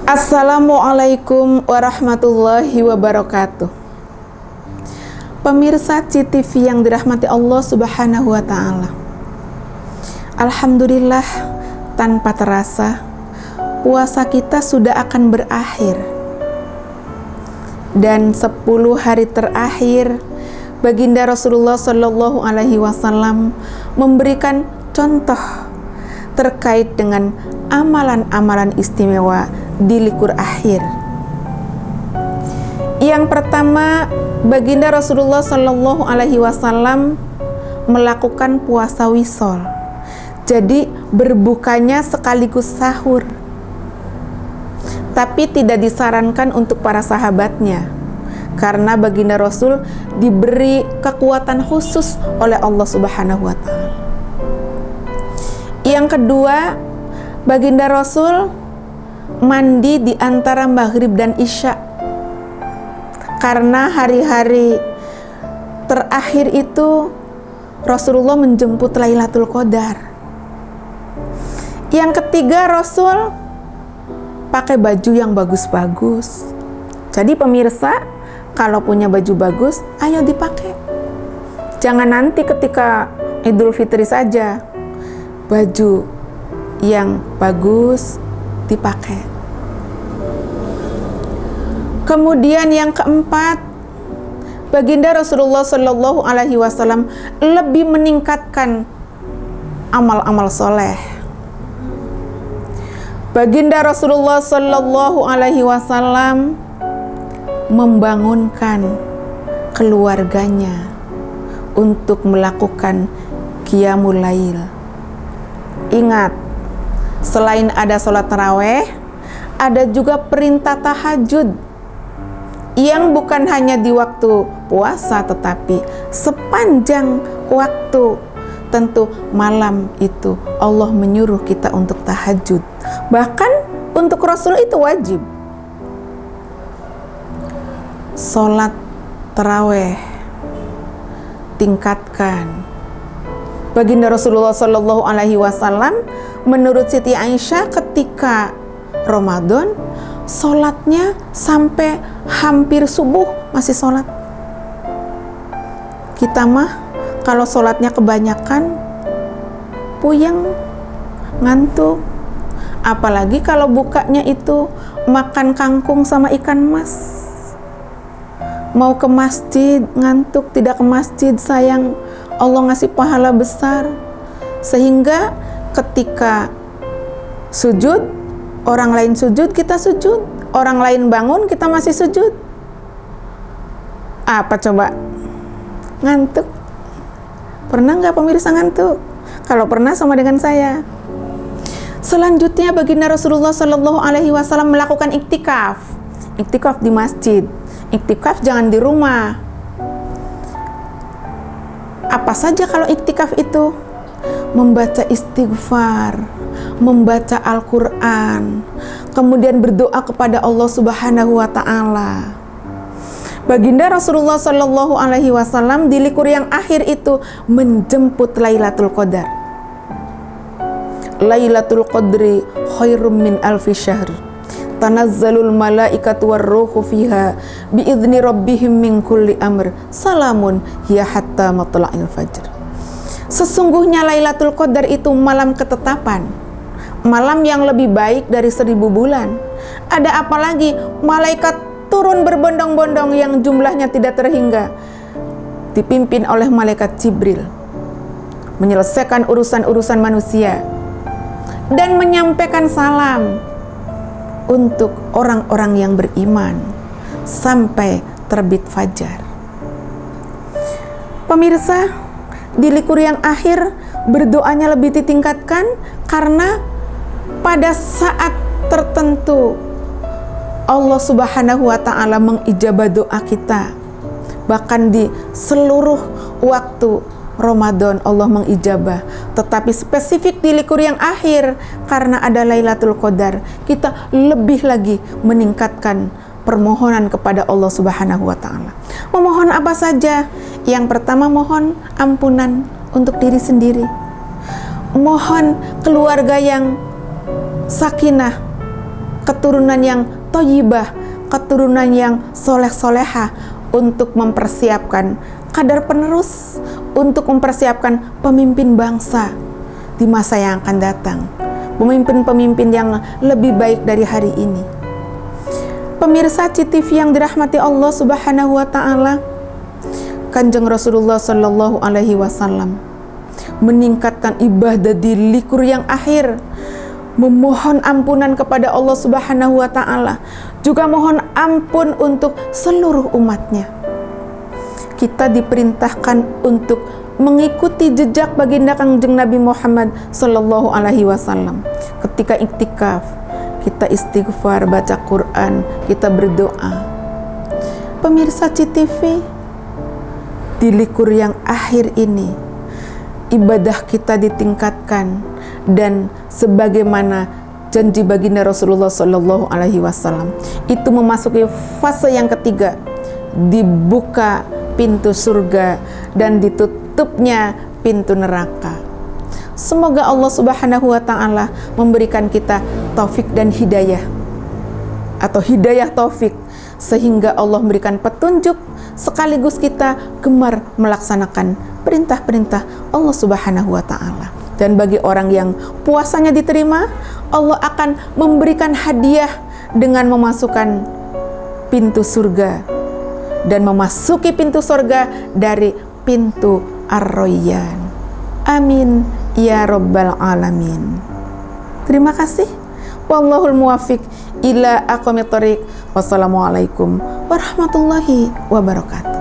Assalamualaikum warahmatullahi wabarakatuh. Pemirsa CTV yang dirahmati Allah Subhanahu wa Ta'ala, alhamdulillah, tanpa terasa puasa kita sudah akan berakhir. Dan 10 hari terakhir, Baginda Rasulullah Shallallahu Alaihi Wasallam memberikan contoh terkait dengan amalan-amalan istimewa di likur akhir. Yang pertama, Baginda Rasulullah Shallallahu Alaihi Wasallam melakukan puasa wisol. Jadi berbukanya sekaligus sahur. Tapi tidak disarankan untuk para sahabatnya, karena Baginda Rasul diberi kekuatan khusus oleh Allah Subhanahu wa Ta'ala. Yang kedua, Baginda Rasul mandi di antara maghrib dan isya, karena hari-hari terakhir itu Rasulullah menjemput Lailatul Qadar. Yang ketiga, Rasul pakai baju yang bagus-bagus. Jadi pemirsa, kalau punya baju bagus, ayo dipakai. Jangan nanti ketika Idul Fitri saja baju yang bagus dipakai. Kemudian yang keempat, Baginda Rasulullah Shallallahu Alaihi Wasallam lebih meningkatkan amal-amal soleh. Baginda Rasulullah Shallallahu Alaihi Wasallam membangunkan keluarganya untuk melakukan qiyamul lail. Ingat, selain ada sholat taraweh, ada juga perintah tahajud yang bukan hanya di waktu puasa, tetapi sepanjang waktu. Tentu malam itu Allah menyuruh kita untuk tahajud. Bahkan untuk Rasul itu wajib. Sholat taraweh tingkatkan. Baginda Rasulullah Shallallahu Alaihi Wasallam menurut Siti Aisyah ketika Ramadan sholatnya sampai hampir subuh masih sholat. Kita mah kalau sholatnya kebanyakan puyeng, ngantuk. Apalagi kalau bukanya itu makan kangkung sama ikan mas. Mau ke masjid ngantuk, tidak ke masjid sayang Allah ngasih pahala besar. Sehingga ketika sujud, orang lain sujud, kita sujud. Orang lain bangun, kita masih sujud. Apa coba? Ngantuk. Pernah nggak pemirsa ngantuk? Kalau pernah sama dengan saya. Selanjutnya Baginda Rasulullah Shallallahu Alaihi Wasallam melakukan iktikaf. Iktikaf di masjid. Iktikaf jangan di rumah. Apa saja kalau iktikaf itu? Membaca istighfar, membaca Al-Quran, kemudian berdoa kepada Allah Subhanahu wa Ta'ala. Baginda Rasulullah Shallallahu Alaihi Wasallam di likur yang akhir itu menjemput Lailatul Qadar. Lailatul Qadri khairum min alfi syahr. Tanazzalul malaikatu warruhu fiha biizni rabbihim min kulli amr. Salamun hiya hatta matla'il fajr. Sesungguhnya Lailatul Qadar itu malam ketetapan, malam yang lebih baik dari 1000 bulan. Ada apa lagi? Malaikat turun berbondong-bondong yang jumlahnya tidak terhingga, dipimpin oleh malaikat Jibril, menyelesaikan urusan-urusan manusia dan menyampaikan salam untuk orang-orang yang beriman sampai terbit fajar. Pemirsa, di likur yang akhir berdoanya lebih ditingkatkan karena pada saat tertentu Allah Subhanahu wa Ta'ala mengijabah doa kita. Bahkan di seluruh waktu Ramadan Allah mengijabah, tetapi spesifik di likur yang akhir karena ada Lailatul Qadar, kita lebih lagi meningkatkan permohonan kepada Allah Subhanahu wa Ta'ala. Memohon apa saja? Yang pertama, mohon ampunan untuk diri sendiri. Mohon keluarga yang sakinah, keturunan yang thayyibah, keturunan yang soleh-solehah, untuk mempersiapkan kadar penerus, untuk mempersiapkan pemimpin bangsa di masa yang akan datang, pemimpin-pemimpin yang lebih baik dari hari ini. Pemirsa CTV yang dirahmati Allah Subhanahu wa taala, Kanjeng Rasulullah sallallahu alaihi wasallam meningkatkan ibadah di likur yang akhir, memohon ampunan kepada Allah Subhanahu wa taala, juga mohon ampun untuk seluruh umatnya. Kita diperintahkan untuk mengikuti jejak baginda Kanjeng Nabi Muhammad sallallahu alaihi wasallam. Ketika iktikaf, kita istighfar, baca Quran, kita berdoa. Pemirsa CTV, di likur yang akhir ini, ibadah kita ditingkatkan, dan sebagaimana janji baginda Rasulullah Sallallahu Alaihi Wasallam, itu memasuki fase yang ketiga, dibuka pintu surga dan ditutupnya pintu neraka. Semoga Allah Subhanahu wa taala memberikan kita taufik dan hidayah, atau hidayah taufik, sehingga Allah memberikan petunjuk sekaligus kita gemar melaksanakan perintah-perintah Allah Subhanahu wa taala. Dan bagi orang yang puasanya diterima, Allah akan memberikan hadiah dengan memasukkan pintu surga dan memasuki pintu surga dari pintu Ar-Rayyan. Amin ya rabbal alamin. Terima kasih. Wallahul muwaffiq ila aqwamit thoriq. Wassalamualaikum warahmatullahi wabarakatuh.